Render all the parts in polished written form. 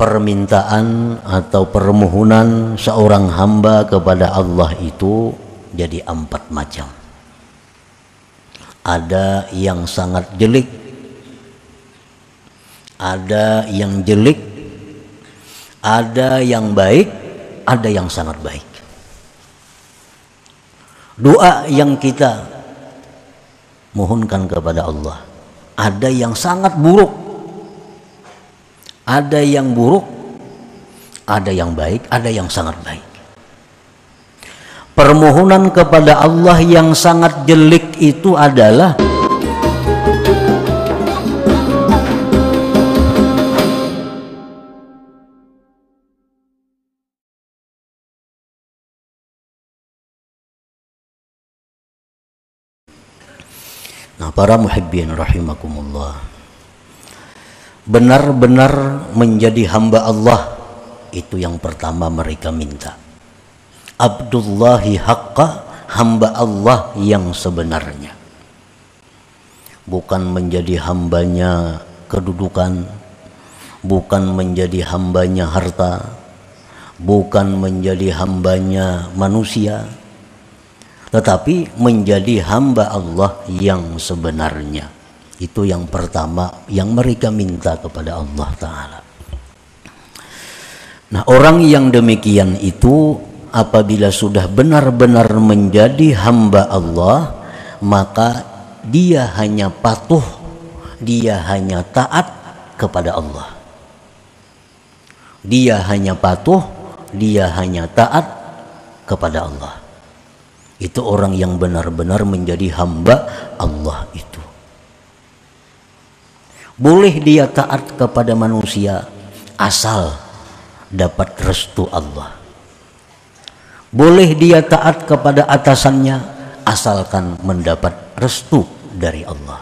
permintaan atau permohonan seorang hamba kepada Allah itu jadi 4 macam. Ada yang sangat jelek, ada yang jelek, ada yang baik, ada yang sangat baik. Doa yang kita mohonkan kepada Allah, ada yang sangat buruk, ada yang buruk, ada yang baik, ada yang sangat baik. Permohonan kepada Allah yang sangat jelek itu adalah para muhibbin rahimakumullah, benar-benar menjadi hamba Allah itu yang pertama mereka minta. Abdullahi haqqa, hamba Allah yang sebenarnya. Bukan menjadi hambanya kedudukan, bukan menjadi hambanya harta, bukan menjadi hambanya manusia, tetapi menjadi hamba Allah yang sebenarnya. Itu yang pertama yang mereka minta kepada Allah Ta'ala. Nah, orang yang demikian itu apabila sudah benar-benar menjadi hamba Allah, maka dia hanya patuh, dia hanya taat kepada Allah. Dia hanya patuh, dia hanya taat kepada Allah. Itu orang yang benar-benar menjadi hamba Allah itu. Boleh dia taat kepada manusia asal dapat restu Allah. Boleh dia taat kepada atasannya asalkan mendapat restu dari Allah.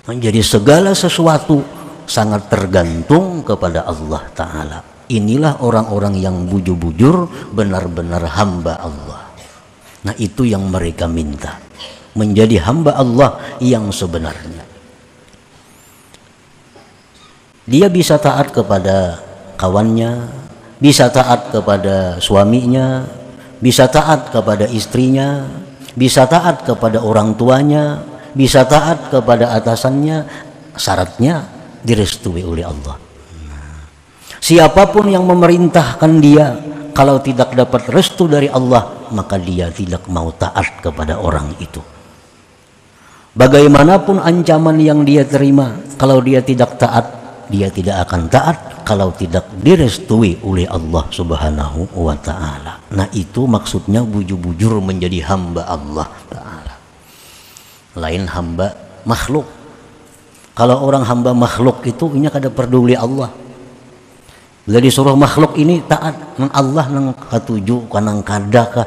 Menjadi segala sesuatu sangat tergantung kepada Allah Ta'ala. Inilah orang-orang yang bujur-bujur benar-benar hamba Allah. Nah, itu yang mereka minta, menjadi hamba Allah yang sebenarnya. Dia bisa taat kepada kawannya, bisa taat kepada suaminya, bisa taat kepada istrinya, bisa taat kepada orang tuanya, bisa taat kepada atasannya, syaratnya direstui oleh Allah. Siapapun yang memerintahkan dia, kalau tidak dapat restu dari Allah, maka dia tidak mau taat kepada orang itu. Bagaimanapun ancaman yang dia terima, kalau dia tidak taat, dia tidak akan taat kalau tidak direstui oleh Allah Subhanahu wa Ta'ala. Nah, itu maksudnya bujur-bujur menjadi hamba Allah Ta'ala. Lain hamba makhluk. Kalau orang hamba makhluk itu ini kada peduli Allah. Bila disuruh makhluk ini taat nang Allah nang katuju kanang kadakah.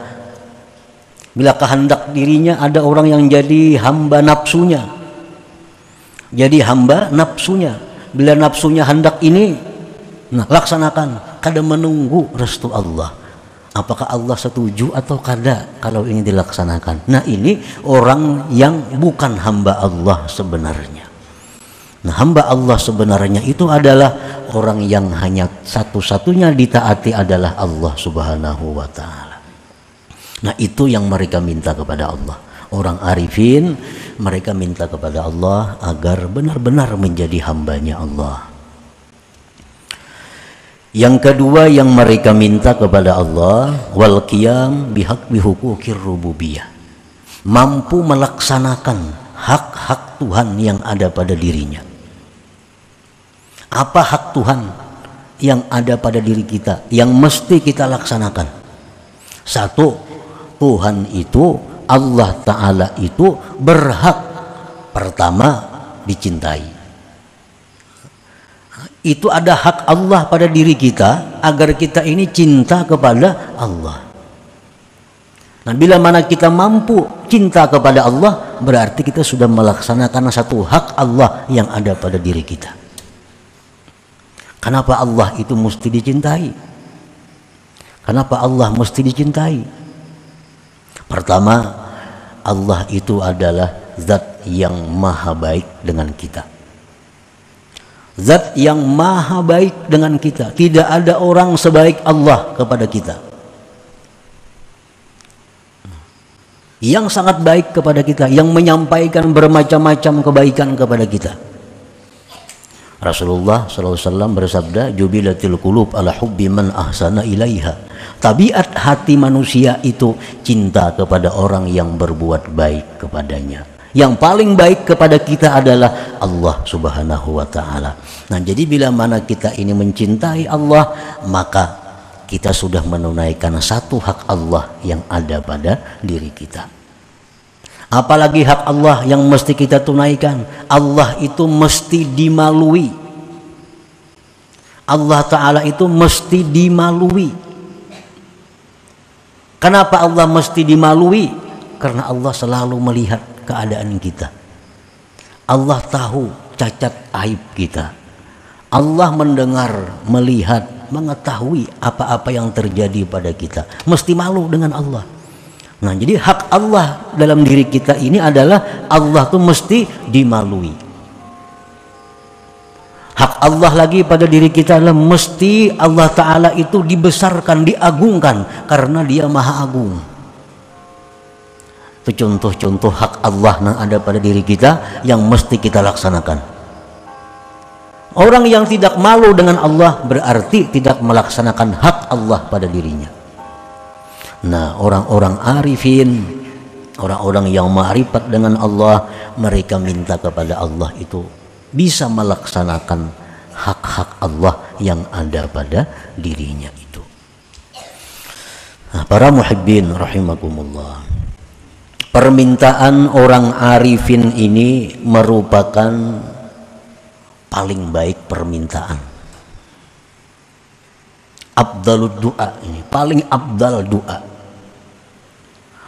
Bila kehendak dirinya, ada orang yang jadi hamba nafsunya. Jadi hamba nafsunya. Bila nafsunya hendak ini, nah laksanakan, kada menunggu restu Allah. Apakah Allah setuju atau kada kalau ini dilaksanakan? Nah, ini orang yang bukan hamba Allah sebenarnya. Nah, hamba Allah sebenarnya itu adalah orang yang hanya satu-satunya ditaati adalah Allah Subhanahu wa Ta'ala. Nah, itu yang mereka minta kepada Allah. Orang arifin mereka minta kepada Allah agar benar-benar menjadi hambanya Allah. Yang kedua yang mereka minta kepada Allah, wal qiyam bihaqqi huquqir rububiyah, mampu melaksanakan hak-hak Tuhan yang ada pada dirinya. Apa hak Tuhan yang ada pada diri kita yang mesti kita laksanakan? Satu, Tuhan itu, Allah Ta'ala itu berhak pertama dicintai. Itu ada hak Allah pada diri kita agar kita ini cinta kepada Allah. Nah, bila mana kita mampu cinta kepada Allah, berarti kita sudah melaksanakan satu hak Allah yang ada pada diri kita. Kenapa Allah itu mesti dicintai? Kenapa Allah mesti dicintai? Pertama, Allah itu adalah zat yang maha baik dengan kita. Zat yang maha baik dengan kita. Tidak ada orang sebaik Allah kepada kita. Yang sangat baik kepada kita, yang menyampaikan bermacam-macam kebaikan kepada kita. Rasulullah SAW bersabda, jubilatil qulub ala hubbi man ahsana ilaiha. Tabiat hati manusia itu cinta kepada orang yang berbuat baik kepadanya. Yang paling baik kepada kita adalah Allah Subhanahu wa ta'ala. Nah, jadi bila mana kita ini mencintai Allah, maka kita sudah menunaikan satu hak Allah yang ada pada diri kita. Apalagi hak Allah yang mesti kita tunaikan. Allah itu mesti dimalui. Allah Ta'ala itu mesti dimalui. Kenapa Allah mesti dimalui? Karena Allah selalu melihat keadaan kita. Allah tahu cacat aib kita. Allah mendengar, melihat, mengetahui apa-apa yang terjadi pada kita. Mesti malu dengan Allah. Nah, jadi hak Allah dalam diri kita ini adalah Allah tuh mesti dimalui. Hak Allah lagi pada diri kita adalah mesti Allah Ta'ala itu dibesarkan, diagungkan, karena Dia Maha Agung. Itu contoh-contoh hak Allah yang ada pada diri kita yang mesti kita laksanakan. Orang yang tidak malu dengan Allah berarti tidak melaksanakan hak Allah pada dirinya. Nah, orang-orang arifin, orang-orang yang ma'rifat dengan Allah, mereka minta kepada Allah itu bisa melaksanakan hak-hak Allah yang ada pada dirinya itu. Nah, para muhibbin rahimakumullah, permintaan orang arifin ini merupakan paling baik permintaan. Abdalud doa ini, paling abdal doa.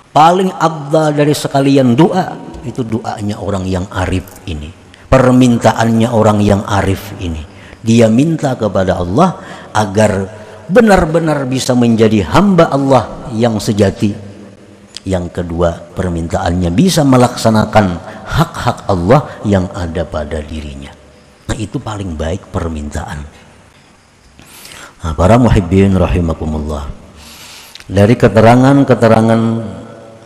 Paling abdal dari sekalian doa itu doanya orang yang arif ini. Permintaannya orang yang arif ini. Dia minta kepada Allah agar benar-benar bisa menjadi hamba Allah yang sejati. Yang kedua, permintaannya bisa melaksanakan hak-hak Allah yang ada pada dirinya. Nah, itu paling baik permintaan. Nah, para muhibbin rahimakumullah, dari keterangan-keterangan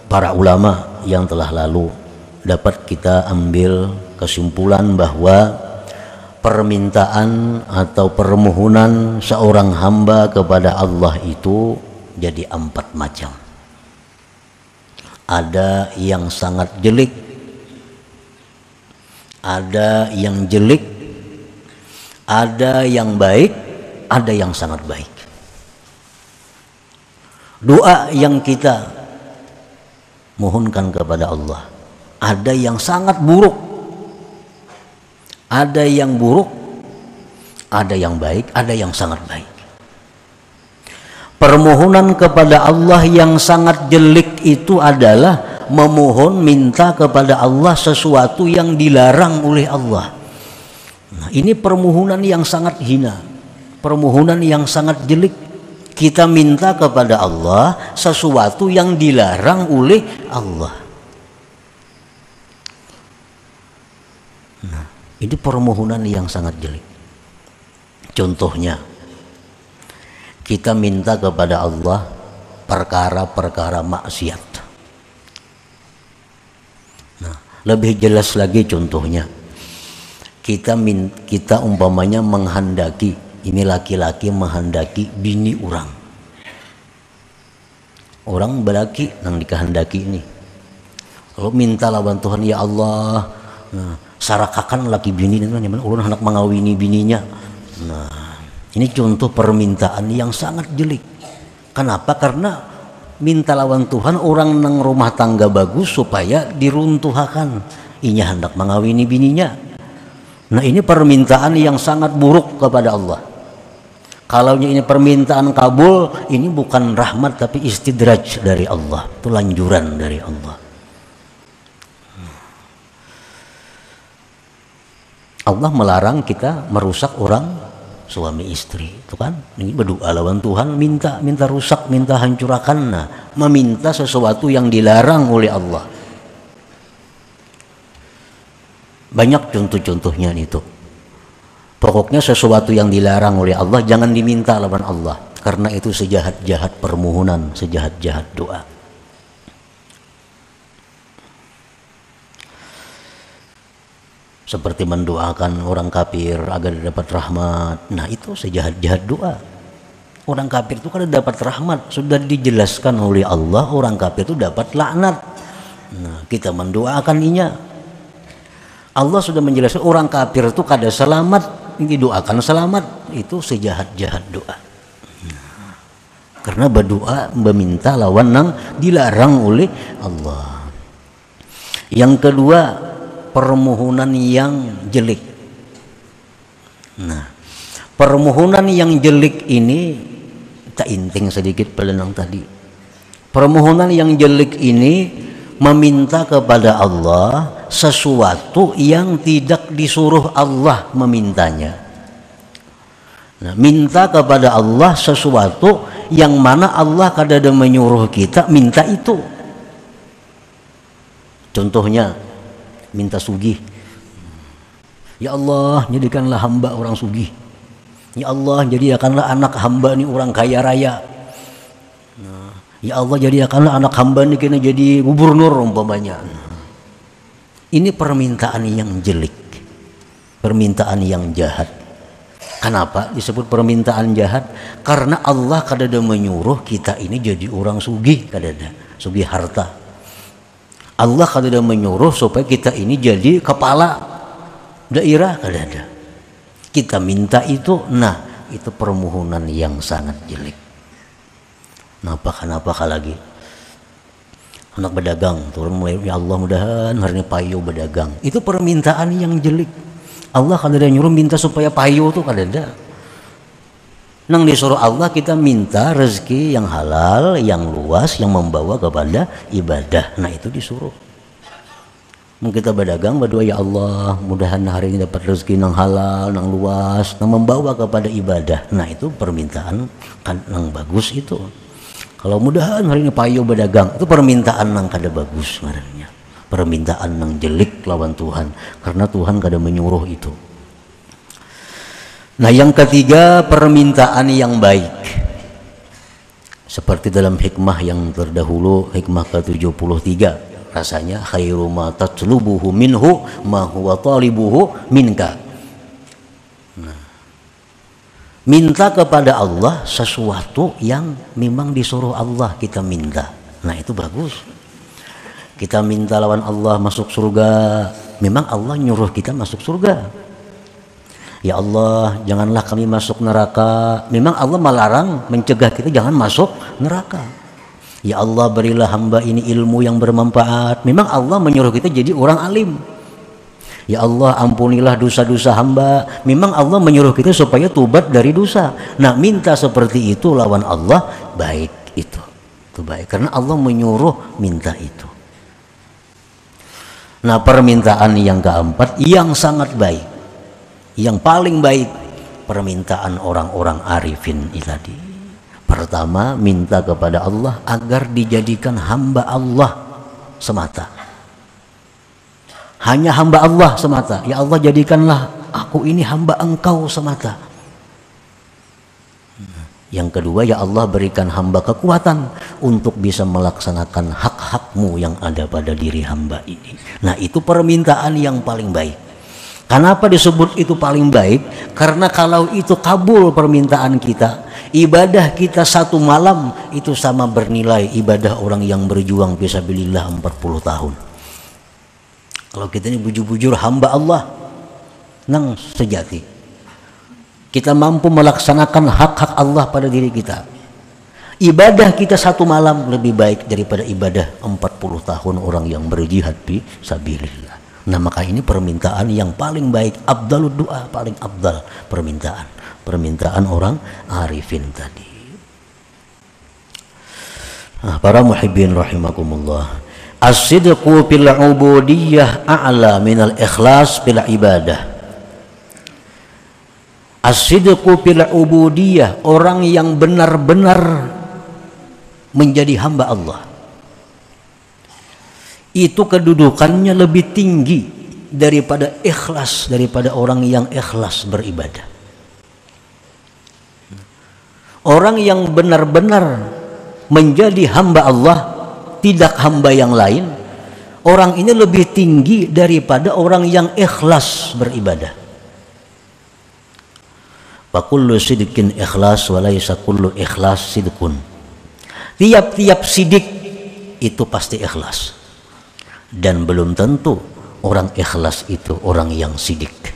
para ulama yang telah lalu dapat kita ambil kesimpulan bahwa permintaan atau permohonan seorang hamba kepada Allah itu jadi 4 macam. Ada yang sangat jelek, ada yang jelek, ada yang baik, ada yang sangat baik. Doa yang kita mohonkan kepada Allah, ada yang sangat buruk, ada yang buruk, ada yang baik, ada yang sangat baik. Permohonan kepada Allah yang sangat jelek itu adalah memohon minta kepada Allah sesuatu yang dilarang oleh Allah. Nah, ini permohonan yang sangat hina, permohonan yang sangat jelek. Kita minta kepada Allah sesuatu yang dilarang oleh Allah. Nah, ini permohonan yang sangat jelek. Contohnya, kita minta kepada Allah perkara-perkara maksiat. Nah, lebih jelas lagi contohnya, kita umpamanya menghendaki, ini laki-laki menghendaki bini orang berlaki nang dikehendaki ini, lalu minta lawan Tuhan, ya Allah, nah, sarakakan laki bini ini, ulun hendak mengawini bininya. Nah, ini contoh permintaan yang sangat jelek. Kenapa? Karena minta lawan Tuhan orang nang rumah tangga bagus supaya diruntuhakan, inya hendak mengawini bininya. Nah, ini permintaan yang sangat buruk kepada Allah. Kalau ini permintaan kabul, ini bukan rahmat tapi istidraj dari Allah, itu lanjuran dari Allah. Allah melarang kita merusak orang suami istri, itu kan? Ini berdoa lawan Tuhan, minta rusak, minta hancurkan, nah, meminta sesuatu yang dilarang oleh Allah. Banyak contoh-contohnya itu. Pokoknya sesuatu yang dilarang oleh Allah jangan diminta lawan Allah, karena itu sejahat-jahat permohonan, sejahat-jahat doa. Seperti mendoakan orang kafir agar dapat rahmat. Nah, itu sejahat-jahat doa. Orang kafir itu kan dapat rahmat, sudah dijelaskan oleh Allah orang kafir itu dapat laknat. Nah, kita mendoakan inya. Allah sudah menjelaskan orang kafir itu kada selamat, didoakan selamat, itu sejahat-jahat doa. Nah, karena berdoa meminta lawan nang dilarang oleh Allah. Yang kedua, permohonan yang jelek. Nah, permohonan yang jelek ini tak inting sedikit pelenang tadi. Permohonan yang jelek ini meminta kepada Allah sesuatu yang tidak disuruh Allah memintanya. Nah, minta kepada Allah sesuatu yang mana Allah kadang menyuruh kita minta itu. Contohnya, minta sugih. Ya Allah, jadikanlah hamba orang sugih. Ya Allah, jadikanlah anak hamba ini orang kaya raya. Nah, ya Allah, jadikanlah anak hamba ini kena jadi gubernur umpamanya. Ini permintaan yang jelek, permintaan yang jahat. Kenapa disebut permintaan jahat? Karena Allah kadang menyuruh kita ini jadi orang sugih, kadang sugih harta. Allah kadang menyuruh supaya kita ini jadi kepala daerah, kadang kita minta itu. Nah, itu permohonan yang sangat jelek. Kenapa lagi anak berdagang turun mulai, ya Allah mudahan hari ini payu berdagang, itu permintaan yang jelek. Allah kadang nyuruh minta supaya payu tuh kadang nang disuruh Allah kita minta rezeki yang halal, yang luas, yang membawa kepada ibadah. Nah, itu disuruh. Kita berdagang berdoa, ya Allah mudahan hari ini dapat rezeki yang halal, yang luas, yang membawa kepada ibadah. Nah, itu permintaan kan yang bagus itu. Kalau mudahan hari ini payu berdagang, itu permintaan yang kada bagus sebenarnya. Permintaan yang jelek lawan Tuhan, karena Tuhan kada menyuruh itu. Nah, yang ketiga, permintaan yang baik. Seperti dalam hikmah yang terdahulu, hikmah ke-73. Rasanya khairu ma tatlubuhu minhu ma huwa talibuhu minka. Nah, minta kepada Allah sesuatu yang memang disuruh Allah kita minta. Nah, itu bagus. Kita minta lawan Allah masuk surga, memang Allah nyuruh kita masuk surga. Ya Allah, janganlah kami masuk neraka. Memang Allah melarang, mencegah kita jangan masuk neraka. Ya Allah, berilah hamba ini ilmu yang bermanfaat. Memang Allah menyuruh kita jadi orang alim. Ya Allah, ampunilah dosa-dosa hamba. Memang Allah menyuruh kita supaya tobat dari dosa. Nah, minta seperti itu lawan Allah, baik itu. Itu baik, karena Allah menyuruh minta itu. Nah, permintaan yang keempat yang sangat baik, yang paling baik, permintaan orang-orang arifin ini tadi. Pertama, minta kepada Allah agar dijadikan hamba Allah semata. Hanya hamba Allah semata. Ya Allah, jadikanlah aku ini hamba Engkau semata. Yang kedua, ya Allah, berikan hamba kekuatan untuk bisa melaksanakan hak-hakmu yang ada pada diri hamba ini. Nah, itu permintaan yang paling baik. Kenapa disebut itu paling baik? Karena kalau itu kabul permintaan kita, ibadah kita satu malam itu sama bernilai ibadah orang yang berjuang fisabilillah 40 tahun. Kalau kita ini bujur-bujur hamba Allah nang sejati, kita mampu melaksanakan hak-hak Allah pada diri kita, ibadah kita satu malam lebih baik daripada ibadah 40 tahun orang yang berjihad fisabilillah. Nah, maka ini permintaan yang paling baik, afdalud doa, paling afdal permintaan orang arifin tadi. Nah, para muhibbin rahimakumullah, as-sidqu fil ubudiyah a'la minal ikhlas fil ibadah. As-sidqu fil ubudiyah, orang yang benar-benar menjadi hamba Allah, itu kedudukannya lebih tinggi daripada ikhlas, daripada orang yang ikhlas beribadah. Orang yang benar-benar menjadi hamba Allah, tidak hamba yang lain, orang ini lebih tinggi daripada orang yang ikhlas beribadah. Fakullu sidqin ikhlas walaysa kullu ikhlas sidqun. Tiap-tiap sidik itu pasti ikhlas, dan belum tentu orang ikhlas itu orang yang sidik.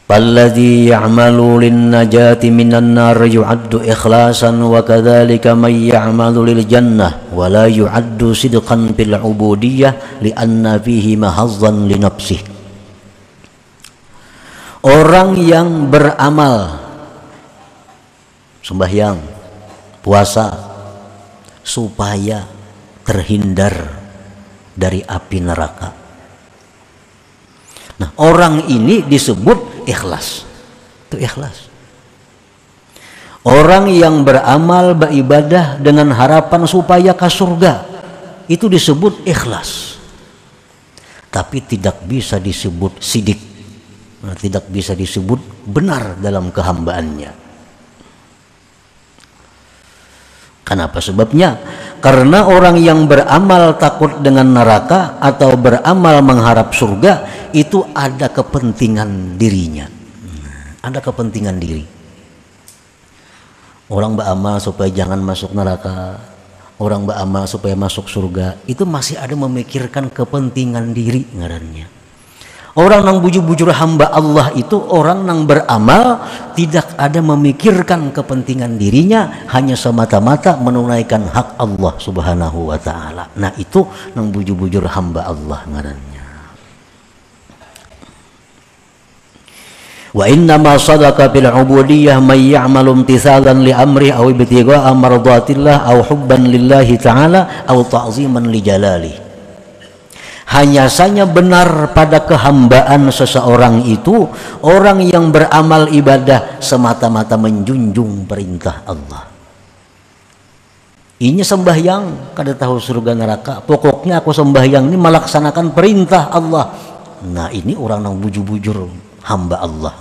Falladhi ya'malu lin-najati minan nar yu'addu ikhlasan wa kadzalika may ya'malu lil jannah wa la yu'addu sidqan fil ubudiyyah li'anna fihi mahazzan li nafsih. Orang yang beramal sembahyang, puasa supaya terhindar dari api neraka. Nah, orang ini disebut ikhlas. Itu ikhlas. Orang yang beramal beribadah dengan harapan supaya ke surga, itu disebut ikhlas. Tapi tidak bisa disebut sidik. Tidak bisa disebut benar dalam kehambaannya. Kenapa sebabnya? Karena orang yang beramal takut dengan neraka atau beramal mengharap surga itu ada kepentingan dirinya. Ada kepentingan diri. Orang beramal supaya jangan masuk neraka, orang beramal supaya masuk surga, itu masih ada memikirkan kepentingan diri ngarannya. Orang yang bujur-bujur hamba Allah itu orang yang beramal tidak ada memikirkan kepentingan dirinya, hanya semata-mata menunaikan hak Allah Subhanahu wa ta'ala. Nah, itu yang bujur-bujur hamba Allah ngarannya. Wa inna ma sadaqa bil ubudiyyah may ya'malu imtithalan li amri aw ibtigha'a mardatillah aw hubban lillahi ta'ala aw ta'ziman li jalalihi. Hanya saja benar pada kehambaan seseorang itu orang yang beramal ibadah semata-mata menjunjung perintah Allah. Ini sembahyang kada tahu surga neraka, pokoknya aku sembahyang ini melaksanakan perintah Allah. Nah, ini orang yang bujur-bujur hamba Allah.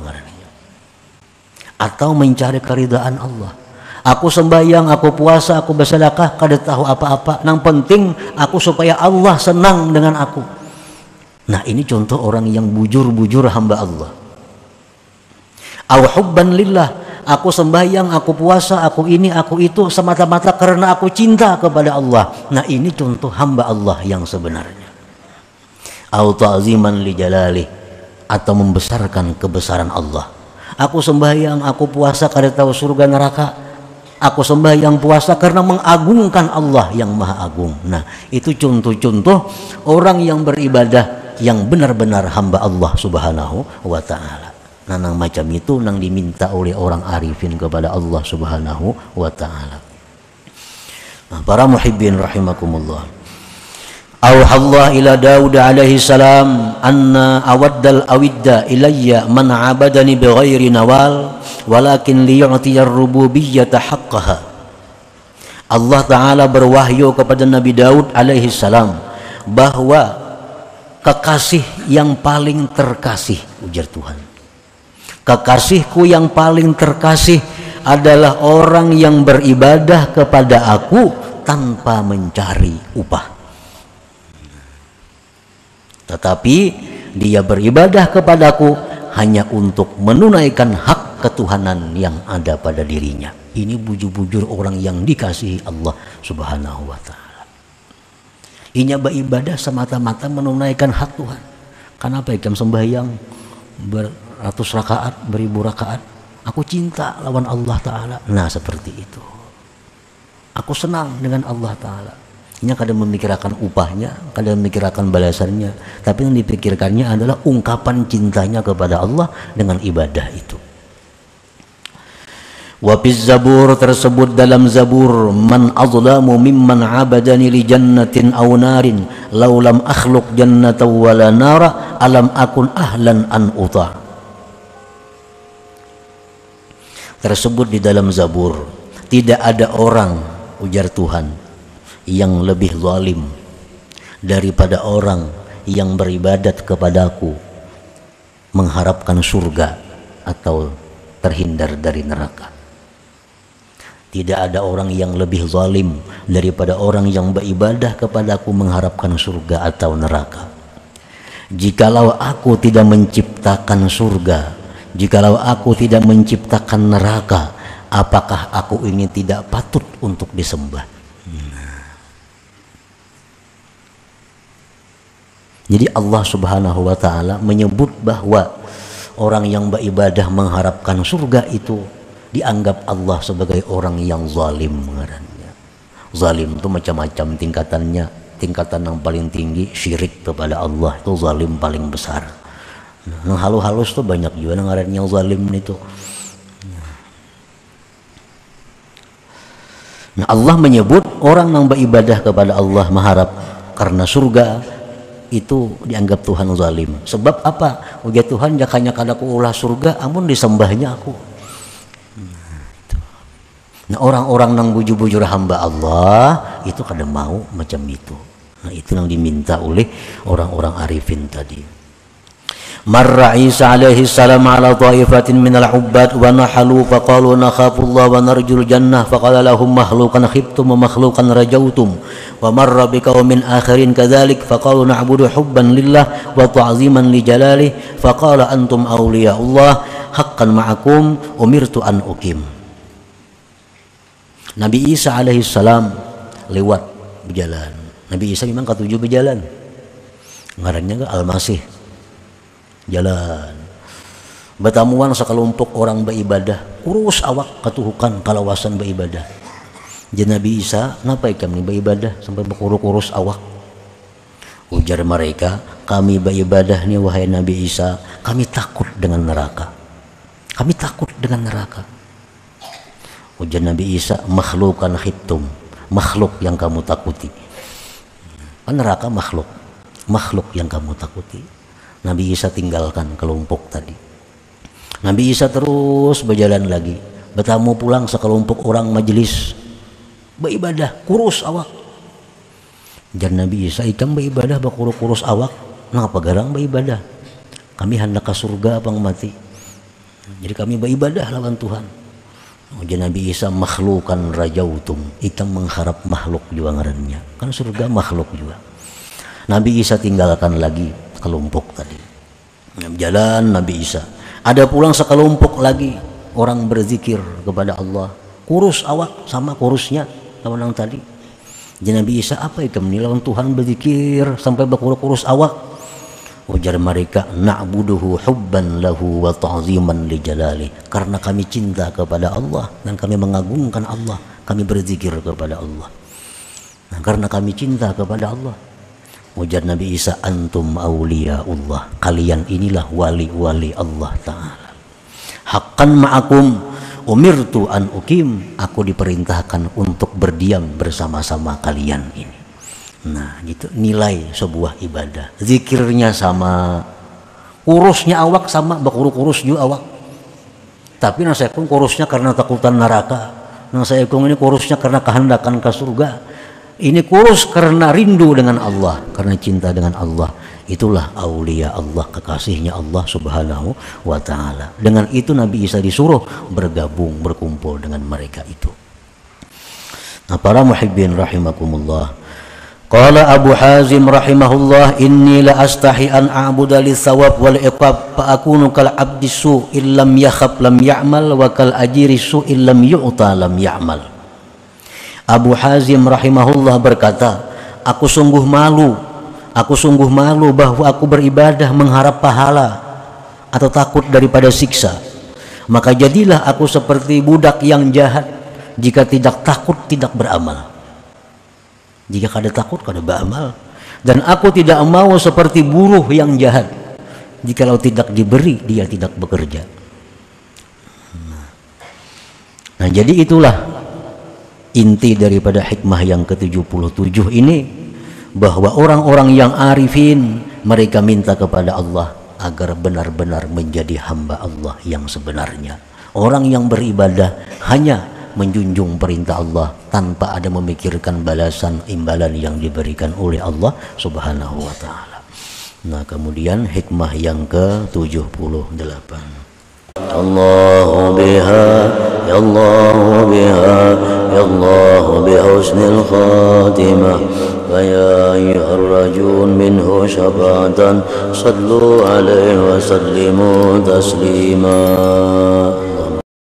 Atau mencari keridhaan Allah. Aku sembahyang, aku puasa, aku bersedekah, kada tahu apa-apa. Yang penting aku supaya Allah senang dengan aku. Nah, ini contoh orang yang bujur-bujur hamba Allah. Aw hubban lillah, aku sembahyang, aku puasa, aku ini, aku itu semata-mata karena aku cinta kepada Allah. Nah, ini contoh hamba Allah yang sebenarnya. Aw ta'ziman li jalalih, atau membesarkan kebesaran Allah. Aku sembahyang, aku puasa, kada tahu surga neraka. Aku sembahyang puasa karena mengagungkan Allah yang Maha Agung. Nah, itu contoh-contoh orang yang beribadah yang benar-benar hamba Allah Subhanahu wa ta'ala. Nah, yang macam itu yang diminta oleh orang arifin kepada Allah Subhanahu wa ta'ala. Nah, para muhibbin rahimakumullah. Auhallah ila Daud alaihi salam anna awaddal awidda ilayya man abadani bighairi nawal walakin liyu'tiyar rububiyyata haqqaha. Allah Ta'ala berwahyu kepada Nabi Daud alaihi salam bahwa kekasih yang paling terkasih, ujar Tuhan, kekasihku yang paling terkasih adalah orang yang beribadah kepada aku tanpa mencari upah. Tetapi dia beribadah kepadaku hanya untuk menunaikan hak ketuhanan yang ada pada dirinya. Ini bujur-bujur orang yang dikasihi Allah Subhanahu wa ta'ala. Inya beribadah semata-mata menunaikan hak Tuhan. Kenapa ikam sembahyang beratus rakaat, beribu rakaat? Aku cinta lawan Allah Ta'ala. Nah, seperti itu. Aku senang dengan Allah Ta'ala. Ini kadang memikirkan upahnya, kadang memikirkan balasannya, tapi yang dipikirkannya adalah ungkapan cintanya kepada Allah dengan ibadah itu. Wa fiz zabur, tersebut dalam Zabur, man azlamu mimman abadani li jannatin aw narin law lam akhluq jannatan wala nara alam akun ahlan an uta. Tersebut di dalam Zabur, tidak ada orang, ujar Tuhan, yang lebih zalim daripada orang yang beribadat kepadaku mengharapkan surga atau terhindar dari neraka. Tidak ada orang yang lebih zalim daripada orang yang beribadah kepadaku mengharapkan surga atau neraka. Jikalau aku tidak menciptakan surga, jikalau aku tidak menciptakan neraka, apakah aku ini tidak patut untuk disembah? Jadi Allah Subhanahu wa ta'ala menyebut bahwa orang yang beribadah mengharapkan surga itu dianggap Allah sebagai orang yang zalim. Zalim itu macam-macam tingkatannya. Tingkatan yang paling tinggi syirik kepada Allah, itu zalim paling besar. Yang halus-halus tuh banyak juga ngarannya zalim itu. Nah, Allah menyebut orang yang beribadah kepada Allah mengharap karena surga itu dianggap Tuhan zalim. Sebab apa? Uja Tuhan jakanya kadaku ulah surga amun disembahnya aku. Nah, orang-orang yang bujur-bujur hamba Allah itu kada mau macam itu. Nah, itu yang diminta oleh orang-orang arifin tadi. Marra Isa alaihi salam ala ta'ifatin minal ubbad wa nahalu faqalu nakhafullah wa narjul jannah faqala lahum makhluqan khiftum wa makhluqan rajautum wa marra biqaumin akharin kadzalik faqalu na'budu hubban lillah wa ta'ziman li jalalih faqala antum awliyaullah haqqan ma'akum umirtu an uqim. Nabi Isa alaihi salam lewat berjalan. Nabi Isa memang ketujuh berjalan. Ngarannya ke Al-Masih. Jalan bertamuan sekelompok orang beribadah kurus awak katuhukan kalawasan beribadah. Jadi Nabi Isa kenapa kami beribadah sampai berkurus awak? Ujar mereka, kami beribadah nih wahai Nabi Isa, kami takut dengan neraka, kami takut dengan neraka. Ujar Nabi Isa, makhlukan khittum, makhluk yang kamu takuti. Kan neraka makhluk yang kamu takuti. Nabi Isa tinggalkan kelompok tadi. Nabi Isa terus berjalan lagi, bertamu pulang sekelompok orang majelis beribadah kurus awak. Dan Nabi Isa ikam beribadah kurus awak, kenapa garang beribadah? Kami hendak ke surga apa mati. Jadi kami beribadah lawan Tuhan. Jadi Nabi Isa makhlukan rajautum, ikam mengharap makhluk juga ngarannya. Kan surga makhluk juga. Nabi Isa tinggalkan lagi kelompok tadi. Jalan Nabi Isa. Ada pulang sekelompok lagi orang berzikir kepada Allah. Kurus awak sama kurusnya lawan yang tadi. Jadi Nabi Isa apa itu lawan Tuhan berzikir sampai berkurus awak. Ujar mereka, na'buduhu hubban lahu wa ta'ziman li jalali. Karena kami cinta kepada Allah dan kami mengagungkan Allah, kami berzikir kepada Allah. Nah, karena kami cinta kepada Allah. Ujar Nabi Isa, antum awliyaullah, kalian inilah wali-wali Allah Ta'ala. Haqqan ma'akum umirtu an uqim, aku diperintahkan untuk berdiam bersama-sama kalian ini. Nah itu nilai sebuah ibadah. Zikirnya sama, kurusnya awak sama, berkurus juga awak. Tapi nang saya pun kurusnya karena takutan neraka, nang saya pun ini kurusnya karena kehendakan ke surga. Ini kurus karena rindu dengan Allah, karena cinta dengan Allah. Itulah aulia Allah, kekasihnya Allah Subhanahu wa ta'ala. Dengan itu Nabi Isa disuruh bergabung, berkumpul dengan mereka itu. Nah, para muhibbin rahimakumullah. Qala Abu Hazim rahimahullah, inni la astahi an a'buda lis-sawab wal iqab fa akunu kal abdi su illam yakhab lam ya'mal wa kal ajiri su illam yu'ta lam ya'mal. Abu Hazim rahimahullah berkata, aku sungguh malu bahwa aku beribadah mengharap pahala atau takut daripada siksa. Maka jadilah aku seperti budak yang jahat, jika tidak takut tidak beramal. Jika kada takut kada beramal. Dan aku tidak mau seperti buruh yang jahat, jikalau tidak diberi dia tidak bekerja. Nah jadi itulah inti daripada hikmah yang ke-77 ini, bahwa orang-orang yang arifin mereka minta kepada Allah agar benar-benar menjadi hamba Allah yang sebenarnya. Orang yang beribadah hanya menjunjung perintah Allah tanpa ada memikirkan balasan imbalan yang diberikan oleh Allah Subhanahu wa taala. Nah, kemudian hikmah yang ke-78. Allahu biha ya Allah biha ya Allah bihusnil khatimah wa ya ayyuhar rajun minhu syafa'atan sallu alaihi wa sallimu taslima.